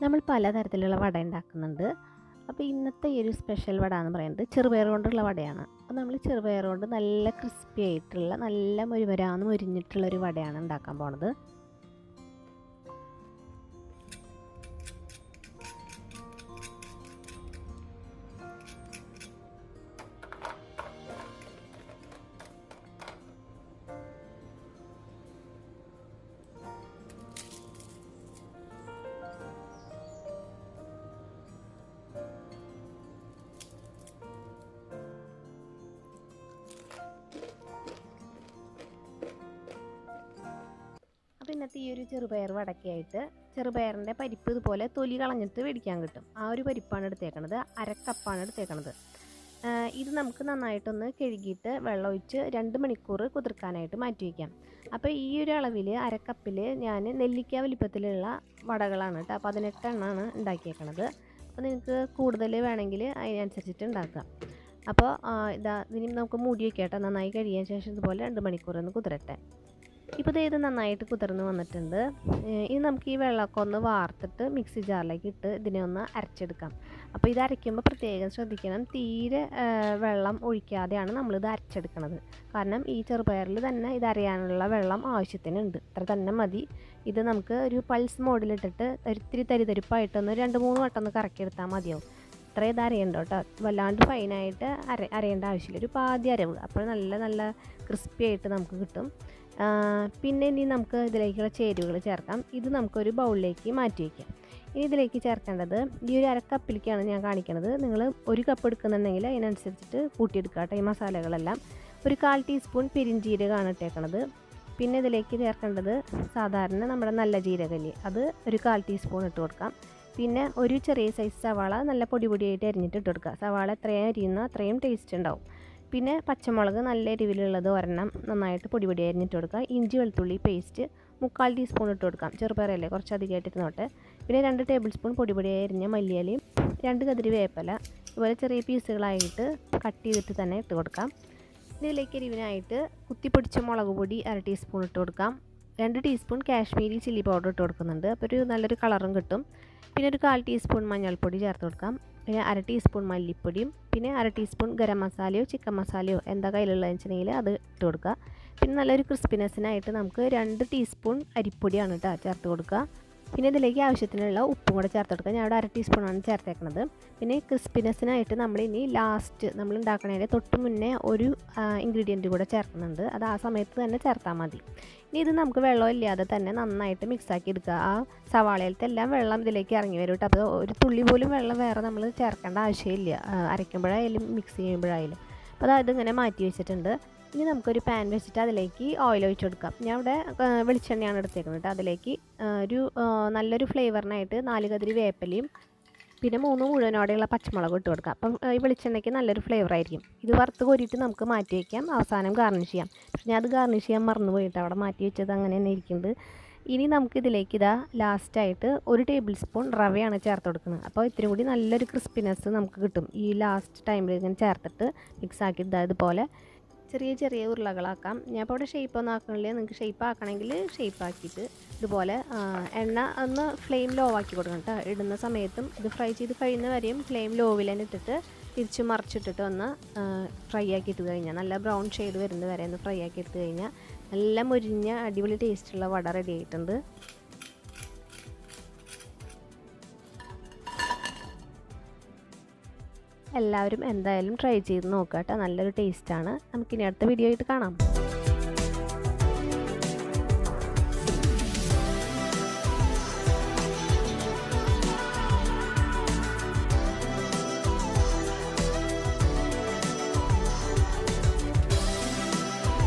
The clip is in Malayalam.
നമ്മൾ പലതരത്തിലുള്ള വട ഉണ്ടാക്കുന്നുണ്ട്. അപ്പോൾ ഇന്നത്തെ ഈ ഒരു സ്പെഷ്യൽ വട എന്ന് പറയുന്നത് ചെറുപയർ കൊണ്ടുള്ള വടയാണ്. അപ്പോൾ നമ്മൾ ചെറുപയർ കൊണ്ട് നല്ല ക്രിസ്പി ആയിട്ടുള്ള നല്ല മൊരുമരാന്ന് മൊരിഞ്ഞിട്ടുള്ള ഒരു വടയാണ് ഉണ്ടാക്കാൻ പോണത്. അപ്പോൾ ഇന്നത്തെ ഈ ഒരു ചെറുപയർ വടക്കയായിട്ട് ചെറുപയറിൻ്റെ പരിപ്പ് ഇതുപോലെ തൊലി കളഞ്ഞിട്ട് മേടിക്കാൻ കിട്ടും. ആ ഒരു പരിപ്പാണ് എടുത്തേക്കണത്. 1/2 കപ്പാണ് എടുത്തേക്കണത്. ഇത് നമുക്ക് നന്നായിട്ടൊന്ന് കഴുകിയിട്ട് വെള്ളമൊഴിച്ച് 2 മണിക്കൂർ കുതിർക്കാനായിട്ട് മാറ്റി വയ്ക്കാം. അപ്പോൾ ഈ ഒരു അളവിൽ 1/2 കപ്പിൽ ഞാൻ നെല്ലിക്ക വലിപ്പത്തിലുള്ള വടകളാണ് കേട്ടോ. 18 എണ്ണമാണ് ഉണ്ടാക്കിയേക്കണത്. അപ്പോൾ നിങ്ങൾക്ക് കൂടുതൽ വേണമെങ്കിൽ അതിനനുസരിച്ചിട്ട് ഉണ്ടാക്കാം. അപ്പോൾ ഇതിന് നമുക്ക് മൂടി വയ്ക്കാം കേട്ടോ. നന്നായി കഴിയാൻ ശേഷം ഇതുപോലെ 2 മണിക്കൂർ ഒന്ന് കുതിരട്ടെ. ഇപ്പോൾ ഇത് നന്നായിട്ട് കുതിർന്ന് വന്നിട്ടുണ്ട്. ഇനി നമുക്ക് ഈ വെള്ളമൊക്കെ ഒന്ന് വാർത്തിട്ട് മിക്സി ജാറിലേക്ക് ഇട്ട് ഇതിനെ ഒന്ന് അരച്ചെടുക്കാം. അപ്പോൾ ഇത് അരയ്ക്കുമ്പോൾ പ്രത്യേകം ശ്രദ്ധിക്കണം, തീരെ വെള്ളം ഒഴിക്കാതെയാണ് നമ്മളിത് അരച്ചെടുക്കുന്നത്. കാരണം ഈ ചെറുപയറിൽ തന്നെ ഇത് അരയാനുള്ള വെള്ളം ആവശ്യത്തിനുണ്ട്. അത്ര തന്നെ മതി. ഇത് നമുക്ക് ഒരു പൾസ് മോഡിലിട്ടിട്ട് ഒരിത്തിരി തരിതരിപ്പായിട്ടൊന്ന് 2-3 വട്ടം ഒന്ന് കറക്കിയെടുത്താൽ മതിയാവും. അത്രയും ഇത് അരയണ്ട കേട്ടോ. വല്ലാണ്ട് ഫൈനായിട്ട് അരയേണ്ട ആവശ്യമില്ല. ഒരു പാതി അരവ്, അപ്പോൾ നല്ല ക്രിസ്പി ആയിട്ട് നമുക്ക് കിട്ടും. പിന്നെ ഇനി നമുക്ക് ഇതിലേക്കുള്ള ചേരുവകൾ ചേർക്കാം. ഇത് നമുക്കൊരു ബൗളിലേക്ക് മാറ്റി വയ്ക്കാം. ഇനി ഇതിലേക്ക് ചേർക്കേണ്ടത് ഈ ഒരു 1/2 കപ്പിലേക്കാണ് ഞാൻ കാണിക്കുന്നത്. നിങ്ങൾ 1 കപ്പ് എടുക്കുന്നുണ്ടെങ്കിൽ അതിനനുസരിച്ചിട്ട് കൂട്ടിയെടുക്കുക കേട്ടോ. ഈ മസാലകളെല്ലാം ഒരു 1/4 ടീസ്പൂൺ പെരിഞ്ജീരകമാണ് ഇട്ടേക്കണത്. പിന്നെ ഇതിലേക്ക് ചേർക്കേണ്ടത് സാധാരണ നമ്മുടെ നല്ല ജീരകല്ലേ, അത് ഒരു 1/4 ടീസ്പൂൺ ഇട്ട് കൊടുക്കാം. പിന്നെ ഒരു ചെറിയ സൈസ് സവാള നല്ല പൊടിയായിട്ട് അരിഞ്ഞിട്ട് ഇട്ട് കൊടുക്കുക. സവാള എത്രയും അരിയുന്നോ അത്രയും ടേസ്റ്റ് ഉണ്ടാവും. പിന്നെ പച്ചമുളക് നല്ല എരിവിലുള്ളത് ഒരെണ്ണം നന്നായിട്ട് പൊടി അരിഞ്ഞിട്ട് കൊടുക്കുക. ഇഞ്ചി വെളുത്തുള്ളി പേസ്റ്റ് 3/4 ടീസ്പൂൺ ഇട്ട് കൊടുക്കാം. ചെറുപയറല്ലേ, കുറച്ച് അധികമായിട്ട് ഇരുന്നോട്ടെ. പിന്നെ 2 ടേബിൾ സ്പൂൺ പൊടിയായി അരിഞ്ഞ മല്ലിയിലയും 2 കതിരി വേപ്പില ഇതുപോലെ ചെറിയ പീസുകളായിട്ട് കട്ട് ചെയ്തിട്ട് തന്നെ ഇട്ട് കൊടുക്കാം. ഇതിലേക്ക് എരിവിനായിട്ട് കുത്തിപ്പൊടിച്ച മുളക് പൊടി 1/2 ടീസ്പൂൺ ഇട്ട് കൊടുക്കാം. 2 ടീസ്പൂൺ കാശ്മീരി ചില്ലി പൗഡർ ഇട്ട് കൊടുക്കുന്നുണ്ട്. അപ്പോൾ ഒരു നല്ലൊരു കളറും കിട്ടും. പിന്നെ ഒരു 1/4 ടീസ്പൂൺ മഞ്ഞൾപ്പൊടി ചേർത്ത് കൊടുക്കാം. പിന്നെ 1/2 ടീസ്പൂൺ മല്ലിപ്പൊടിയും പിന്നെ 1/2 ടീസ്പൂൺ ഗരം മസാലയോ ചിക്കൻ മസാലയോ എന്താ കയ്യിലുള്ളതെന്ന് വെച്ചിട്ടുണ്ടെങ്കിൽ അത് ഇട്ട് കൊടുക്കുക. പിന്നെ നല്ലൊരു ക്രിസ്പിനെസ്സിനായിട്ട് നമുക്ക് 2 ടീസ്പൂൺ അരിപ്പൊടിയാണ് കേട്ടോ ചേർത്ത് കൊടുക്കുക. പിന്നെ ഇതിലേക്ക് ആവശ്യത്തിനുള്ള ഉപ്പും കൂടെ ചേർത്ത് കൊടുക്കുക. ഞാൻ അവിടെ 1/2 ടീസ്പൂണാണ് ചേർത്തേക്കുന്നത്. പിന്നെ ക്രിസ്പിനെസ്സിനായിട്ട് നമ്മൾ ഇനി ലാസ്റ്റ് നമ്മൾ ഉണ്ടാക്കണതിൻ്റെ തൊട്ട് മുന്നേ ഒരു ഇൻഗ്രീഡിയൻറ്റ് കൂടെ ചേർക്കുന്നുണ്ട്. അത് ആ സമയത്ത് തന്നെ ചേർത്താൽ മതി. ഇനി ഇത് നമുക്ക് വെള്ളം ഇല്ലാതെ തന്നെ നന്നായിട്ട് മിക്സാക്കി എടുക്കുക. ആ സവാളയിലത്തെ എല്ലാം വെള്ളം ഇതിലേക്ക് ഇറങ്ങി വരും കേട്ടോ. അപ്പോൾ ഒരു തുള്ളി പോലും വെള്ളം വേറെ നമ്മൾ ചേർക്കേണ്ട ആവശ്യമില്ല, അരയ്ക്കുമ്പോഴായാലും മിക്സ് ചെയ്യുമ്പോഴായാലും. അപ്പോൾ അതിങ്ങനെ മാറ്റി വെച്ചിട്ടുണ്ട്. ഇനി നമുക്കൊരു പാൻ വെച്ചിട്ട് അതിലേക്ക് ഓയിൽ ഒഴിച്ച് കൊടുക്കാം. ഞാൻ ഇവിടെ വെളിച്ചെണ്ണയാണ് എടുത്തേക്കുന്നത് കേട്ടോ. അതിലേക്ക് നല്ലൊരു ഫ്ലേവറിനായിട്ട് 4 കതിരി വേപ്പിലയും പിന്നെ 3 മുഴുവനോടെയുള്ള പച്ചമുളക് ഇട്ട് കൊടുക്കാം. അപ്പം ഈ വെളിച്ചെണ്ണയ്ക്ക് നല്ലൊരു ഫ്ലേവർ ആയിരിക്കും. ഇത് വറുത്ത് കോരിയിട്ട് നമുക്ക് മാറ്റി വയ്ക്കാം, അവസാനം ഗാർണിഷ് ചെയ്യാം. പക്ഷെ ഞാൻ അത് ഗാർണിഷ് ചെയ്യാൻ മറന്നു പോയിട്ട് അവിടെ മാറ്റി വെച്ചത് അങ്ങനെ തന്നെ ഇരിക്കുന്നുണ്ട്. ഇനി നമുക്കിതിലേക്ക് ലാസ്റ്റായിട്ട് 1 ടേബിൾ സ്പൂൺ റവയാണ് ചേർത്ത് കൊടുക്കുന്നത്. അപ്പോൾ ഇത്തിരി കൂടി നല്ലൊരു ക്രിസ്പിനെസ് നമുക്ക് കിട്ടും. ഈ ലാസ്റ്റ് ടൈമിൽ ഇങ്ങനെ ചേർത്തിട്ട് മിക്സാക്കി ഇതുപോലെ ചെറിയ ഉരുളകളാക്കാം. ഞാൻ ഇപ്പോൾ ഇവിടെ ഷേപ്പ് ഒന്നും ആക്കണില്ല. നിങ്ങൾക്ക് ഷേപ്പ് ആക്കണമെങ്കിൽ ഷേപ്പ് ആക്കിയിട്ട് ഇതുപോലെ എണ്ണ ഒന്ന് ഫ്ലെയിം ലോ ആക്കി കൊടുക്കണം കേട്ടോ. ഇടുന്ന സമയത്തും ഇത് ഫ്രൈ ചെയ്ത് കഴിയുന്ന വരെയും ഫ്ലെയിം ലോവിൽ തന്നെ ഇട്ടിട്ട് തിരിച്ച് മറിച്ചിട്ടിട്ട് ഒന്ന് ഫ്രൈ ആക്കി ഇട്ട് കഴിഞ്ഞാൽ നല്ല ബ്രൗൺ ഷെയ്ഡ് വരുന്നത് വരെ ഒന്ന് ഫ്രൈ ആക്കി ഇട്ട് കഴിഞ്ഞാൽ നല്ല മുരിഞ്ഞ അടിപൊളി ടേസ്റ്റുള്ള വട റെഡി ആയിട്ടുണ്ട്. എല്ലാവരും എന്തായാലും ട്രൈ ചെയ്ത് നോക്കാം കേട്ടോ. നല്ലൊരു ടേസ്റ്റാണ്. നമുക്കിനി അടുത്ത വീഡിയോ ആയിട്ട് കാണാം.